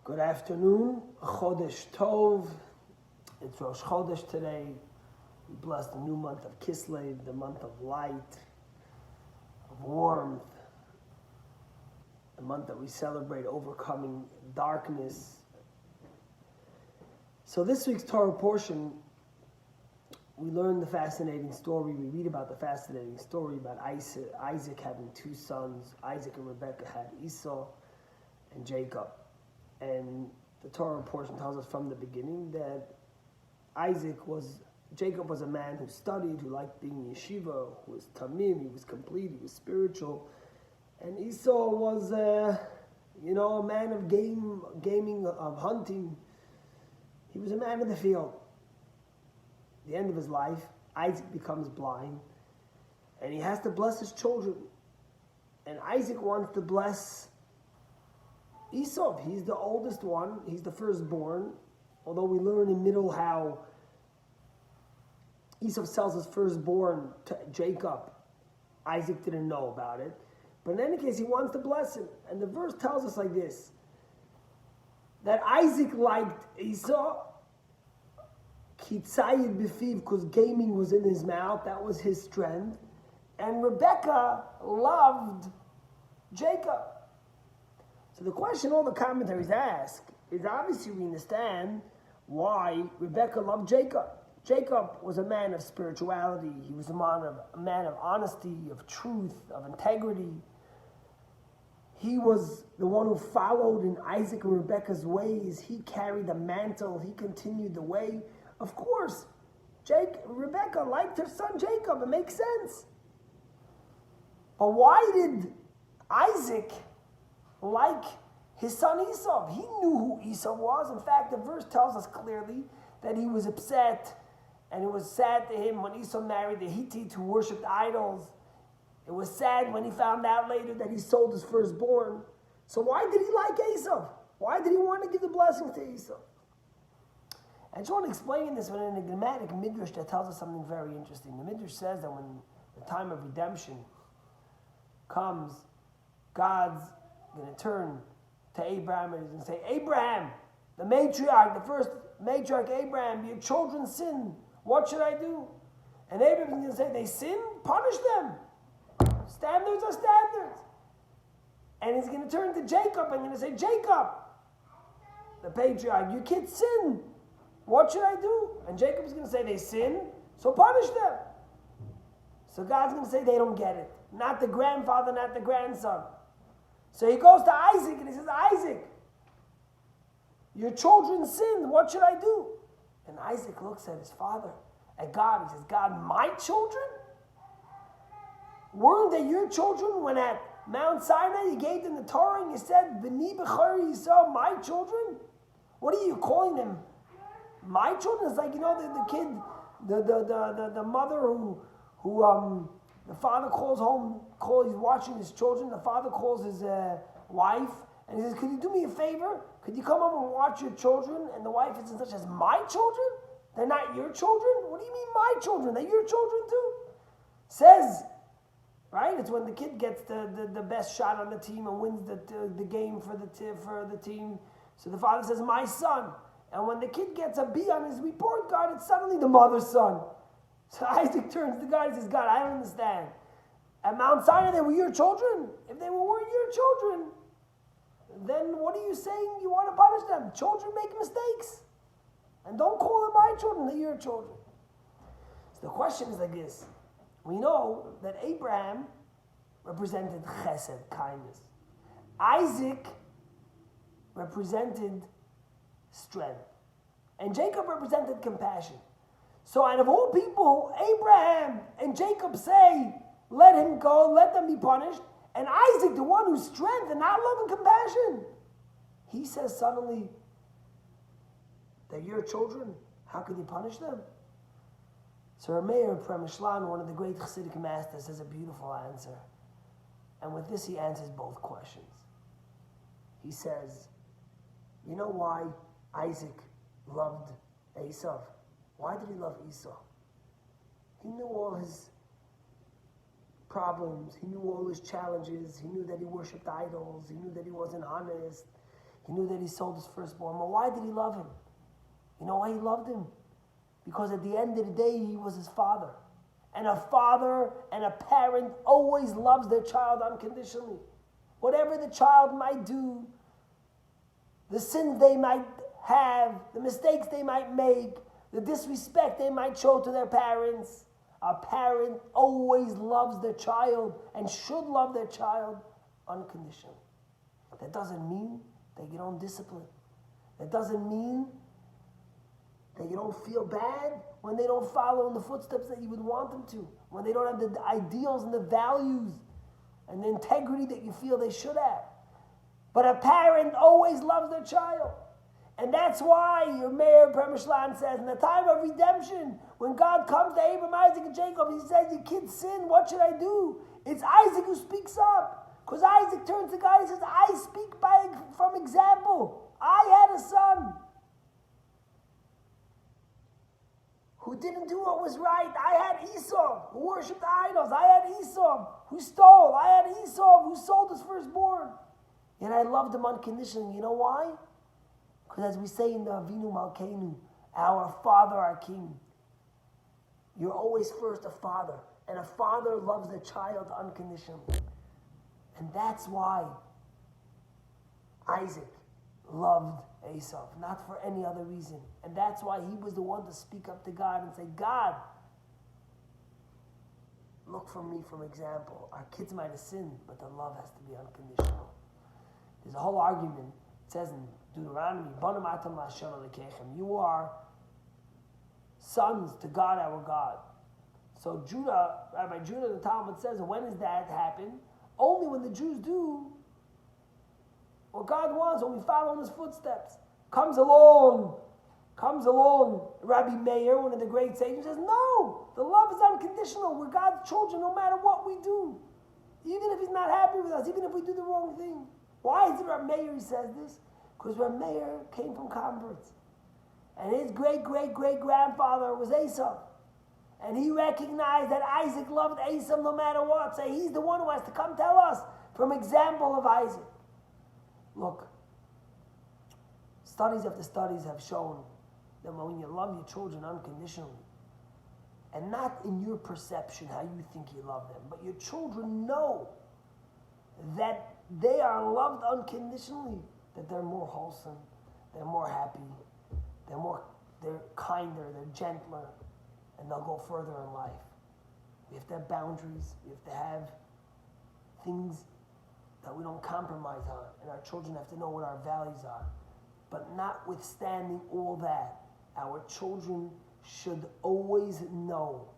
Good afternoon, Chodesh Tov. It's Rosh Chodesh today. We bless the new month of Kislev, the month of light, of warmth, the month that we celebrate overcoming darkness. So this week's Torah portion, we learn the fascinating story. We read about the fascinating story about Isaac having two sons. Isaac and Rebekah had Esau and Jacob. And the Torah portion tells us from the beginning that Jacob was a man who studied, who liked being in yeshiva, who was tamim, he was complete, he was spiritual. And Esau was, a man of gaming, of hunting. He was a man of the field. At the end of his life, Isaac becomes blind, and he has to bless his children. And Isaac wants to bless Esau. He's the oldest one. He's the firstborn. Although we learn in middle how Esau sells his firstborn to Jacob. Isaac didn't know about it. But in any case, he wants to bless him. And the verse tells us like this, that Isaac liked Esau, kitzayid b'fiv, because gaming was in his mouth. That was his strength. And Rebekah loved Jacob. So the question all the commentaries ask is, obviously we understand why Rebekah loved Jacob. Jacob was a man of spirituality. He was a man of honesty, of truth, of integrity. He was the one who followed in Isaac and Rebekah's ways. He carried the mantle. He continued the way. Of course, Rebekah liked her son Jacob. It makes sense. But why did Isaac like his son Esau? He knew who Esau was. In fact, the verse tells us clearly that he was upset, and it was sad to him when Esau married the Hittite who worshipped idols. It was sad when he found out later that he sold his firstborn. So why did he like Esau? Why did he want to give the blessings to Esau? I just want to explain this with an enigmatic midrash that tells us something very interesting. The midrash says that when the time of redemption comes, God's going to turn to Abraham and he's going to say, Abraham, the first matriarch Abraham, your children sin. What should I do? And Abraham's going to say, they sin? Punish them. Standards are standards. And he's going to turn to Jacob and going to say, Jacob, the patriarch, your kids sin. What should I do? And Jacob's going to say, they sin, so punish them. So God's going to say, they don't get it. Not the grandfather, not the grandson. So he goes to Isaac and he says, Isaac, your children sinned. What should I do? And Isaac looks at his father, at God. He says, God, my children? Weren't they your children when at Mount Sinai you gave them the Torah and you said, B'ni b'chari Yisrael, my children? What are you calling them? My children? It's like, the kid, the mother who the father calls home, he's watching his children, the father calls his wife, and he says, could you do me a favor? Could you come home and watch your children? And the wife is in such as, my children? They're not your children? What do you mean my children? They're your children too? Says, right? It's when the kid gets the best shot on the team and wins the game for the team. So the father says, my son. And when the kid gets a B on his report card, it's suddenly the mother's son. So Isaac turns to God and says, God, I don't understand. At Mount Sinai, they were your children. If they weren't your children, then what are you saying you want to punish them? Children make mistakes. And don't call them my children, they're your children. So the question is like this. We know that Abraham represented chesed, kindness. Isaac represented strength. And Jacob represented compassion. So out of all people, Abraham and Jacob say, let him go, let them be punished. And Isaac, the one who's strength and not love and compassion, he says suddenly, they're your children. How could you punish them? So Rameir Premishlan, one of the great Chassidic masters, has a beautiful answer. And with this he answers both questions. He says, you know why Isaac loved Esau? Why did he love Esau? He knew all his problems. He knew all his challenges. He knew that he worshipped idols. He knew that he wasn't honest. He knew that he sold his firstborn. But why did he love him? You know why he loved him? Because at the end of the day, he was his father. And a father and a parent always loves their child unconditionally. Whatever the child might do, the sins they might have, the mistakes they might make, the disrespect they might show to their parents, a parent always loves their child and should love their child unconditionally. That doesn't mean that you don't discipline. That doesn't mean that you don't feel bad when they don't follow in the footsteps that you would want them to, when they don't have the ideals and the values and the integrity that you feel they should have. But a parent always loves their child. And that's why your Mayor Premishlan says, in the time of redemption, when God comes to Abraham, Isaac, and Jacob, he says, your kids sin, what should I do? It's Isaac who speaks up. Because Isaac turns to God and says, I speak from example. I had a son who didn't do what was right. I had Esau, who worshipped idols. I had Esau, who stole. I had Esau, who sold his firstborn. And I loved him unconditionally. You know why? Because as we say in the Avinu Malkeinu, our Father, our King, you're always first a father. And a father loves their child unconditionally. And that's why Isaac loved Esau, not for any other reason. And that's why he was the one to speak up to God and say, God, look for me from example. Our kids might have sinned, but the love has to be unconditional. There's a whole argument. It says in Deuteronomy, you are sons to God, our God. So Rabbi Judah, the Talmud says, when does that happen? Only when the Jews do what God wants, when we follow in his footsteps. Comes along Rabbi Meir, one of the great sages, says, no, the love is unconditional. We're God's children no matter what we do. Even if he's not happy with us, even if we do the wrong thing. Why is it Rabbi Meir he says this? Because Rabbi Meir came from converts. And his great-great-great-grandfather was Esau. And he recognized that Isaac loved Esau no matter what. So he's the one who has to come tell us from example of Isaac. Look, studies after studies have shown that when you love your children unconditionally, and not in your perception how you think you love them, but your children know that they are loved unconditionally, that they're more wholesome, they're more happy, they're kinder, they're gentler, and they'll go further in life. We have to have boundaries. We have to have things that we don't compromise on, and our children have to know what our values are. But notwithstanding all that, our children should always know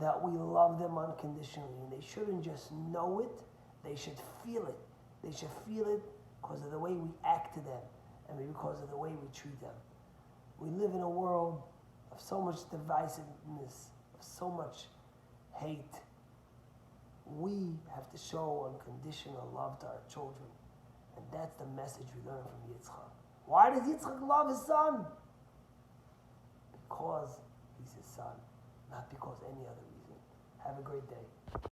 that we love them unconditionally, and they shouldn't just know it, they should feel it. They should feel it because of the way we act to them and because of the way we treat them. We live in a world of so much divisiveness, of so much hate. We have to show unconditional love to our children. And that's the message we learn from Yitzchak. Why does Yitzchak love his son? Because he's his son, not because any other reason. Have a great day.